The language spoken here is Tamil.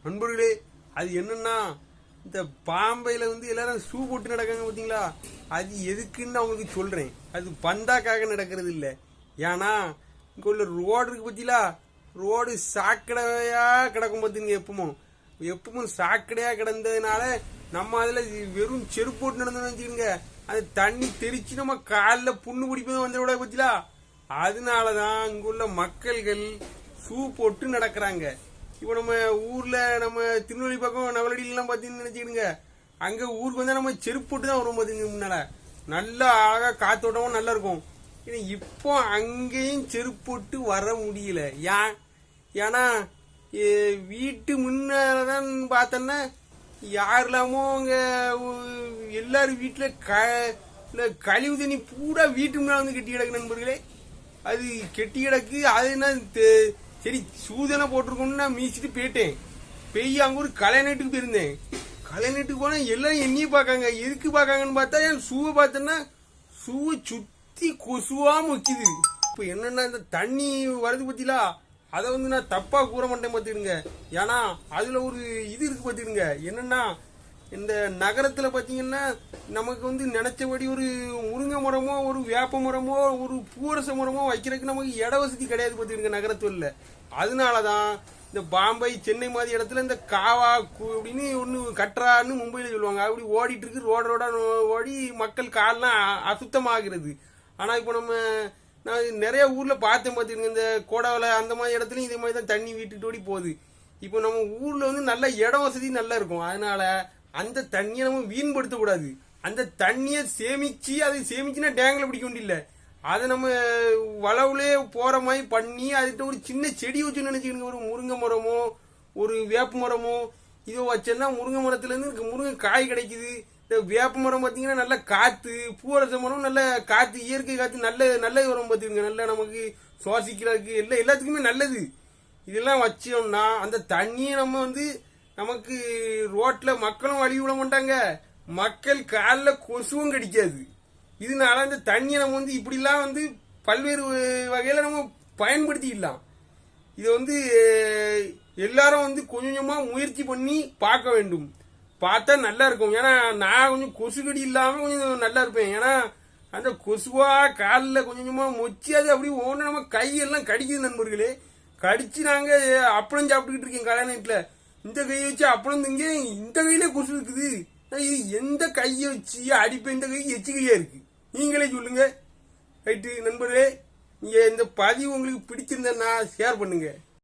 நண்பர்களே, அது என்னன்னா இந்த பாம்பையில எல்லாரும் ஷூ போட்டு நடக்காங்க பார்த்தீங்களா? அது எதுக்குன்னு அவங்களுக்கு சொல்றேன். அது பந்தாக்காக நடக்கிறது இல்லை. ஏன்னா இங்க உள்ள ரோடு இருக்கு பார்த்தீங்களா? ரோடு சாக்கடையா கிடக்கும் பார்த்தீங்க. எப்பவும் சாக்கடையா கிடந்ததுனால நம்ம அதுல வெறும் செருப்பு போட்டு நடந்தோம்னு வச்சுக்கோங்க, அது தண்ணி தெரிச்சு நம்ம காலில் புண்ணு பிடிப்பதும் வந்துட பார்த்தீங்களா? அதனாலதான் இங்க உள்ள மக்கள்கள் ஷூ போட்டு நடக்கிறாங்க. இப்போ நம்ம ஊர்ல நம்ம திருநெல்வேலி பக்கம் நவலடியிலாம் பார்த்தீங்கன்னு நினைச்சுக்கிடுங்க, அங்க ஊருக்கு வந்தா நம்ம செருப்பு போட்டு தான் வரும் பார்த்தீங்க. முன்னால நல்லா அழகா காத்தோட்டமும் நல்லா இருக்கும். இப்போ அங்கேயும் செருப்பு போட்டு வர முடியல. ஏன்னா வீட்டு முன்னதான் பார்த்தோன்னா யாரெல்லாமோ அங்க எல்லாரும் வீட்டுல கழிவு தண்ணி பூரா வீட்டு முன்னால கெட்டி கிடக்கு நண்பர்களே. அது கெட்டி கிடக்கு. அது என்ன சரி சூதனை போட்டிருக்கோம்னு நான் மீச்சிட்டு போயிட்டேன். அங்க ஒரு கலைநீட்டுக்கு போயிருந்தேன். கலைநீட்டுக்கு போனா எல்லாரும் என்னையே பார்க்காங்க. எதுக்கு பார்க்காங்கன்னு பார்த்தா என் ஷூவை பார்த்தோன்னா ஷூவை சுத்தி கொசுவா முக்கிது. இப்போ என்னன்னா இந்த தண்ணி வருது பத்திலா, அதை நான் தப்பா கூற மாட்டேன் பார்த்துடுங்க. ஏன்னா அதுல ஒரு இது இருக்கு பார்த்துடுங்க. என்னன்னா இந்த நகரத்துல பாத்தீங்கன்னா நமக்கு நினைச்சபடி ஒரு முருங்கை மரமோ ஒரு வேப்ப மரமோ ஒரு பூரச மரமோ வைக்கிறதுக்கு நமக்கு இட வசதி கிடையாது பார்த்துக்கிடுங்க நகரத்துல. அதனாலதான் இந்த பாம்பை சென்னை மாதிரி இடத்துல இந்த காவா அப்படின்னு ஒண்ணு கட்டுறான்னு மும்பையில சொல்லுவாங்க. அப்படி ஓடிட்டு இருக்கு, ரோட ஓடி மக்கள் கால்லாம் அசுத்தமாகிறது. ஆனா இப்போ நான் நிறைய ஊர்ல பார்த்தேன் பார்த்துக்கிடுங்க, இந்த கோடாவில் அந்த மாதிரி இடத்துலயும் இதே மாதிரி தான் தண்ணி வீட்டுட்டு ஓடி போகுது. இப்போ நம்ம ஊர்ல நல்ல இட வசதி நல்லா இருக்கும். அதனால அந்த தண்ணியை நம்ம வீண்படுத்த கூடாது. அந்த தண்ணியை அதை சேமிச்சுன்னா டேங்கில் பிடிக்க வேண்டியில்ல. அதை நம்ம வளவுலே போற மாதிரி பண்ணி அதுகிட்ட ஒரு சின்ன செடி வச்சு நினைச்சுக்கணும். ஒரு முருங்கை மரமோ ஒரு வேப்ப மரமோ இதோ வச்சோன்னா முருங்கை மரத்துல இருந்து முருங்கை காய் கிடைக்குது. இந்த வேப்ப மரம் பார்த்தீங்கன்னா நல்ல காத்து, பூவரச மரம் நல்ல காத்து, இயற்கை காத்து நல்ல வரும் பார்த்துருங்க. நல்லா நமக்கு சுவாசிக்கிறதுக்கு எல்லாத்துக்குமே நல்லது. இதெல்லாம் வச்சோம்னா அந்த தண்ணியை நம்ம நமக்கு ரோட்ல மக்களும் வழி விட மாட்டாங்க, மக்கள் காலில் கொசுவும் கடிக்காது. இதனால இந்த தண்ணியை நம்ம இப்படிலாம் பல்வேறு வகையில நம்ம பயன்படுத்திக்கலாம். இதை எல்லாரும் கொஞ்சம் கொஞ்சமா முயற்சி பண்ணி பார்க்க வேண்டும். பார்த்தா நல்லா இருக்கும். ஏன்னா நான் கொஞ்சம் கொசு கடி இல்லாம கொஞ்சம் நல்லா இருப்பேன். ஏன்னா அந்த கொசுவா காலில் கொஞ்சம் கொஞ்சமா மொச்சி அது அப்படி ஒன்று நம்ம கையெல்லாம் கடிக்குது நண்பர்களே. கடிச்சு நாங்க அப்பளம் சாப்பிட்டுக்கிட்டு இருக்கேன் கல்யாணத்துல. இந்த கையை வச்சு அப்பளம் திங்க, இந்த கையில கொசு இருக்குது. இது எந்த கையை வச்சு அடிப்பேன்? இந்த கை எச்சு கையா இருக்கு. நீங்களே சொல்லுங்க. ரைட்டு நண்பர்களே, நீங்க இந்த பதிவு உங்களுக்கு பிடிச்சிருந்தா ஷேர் பண்ணுங்க.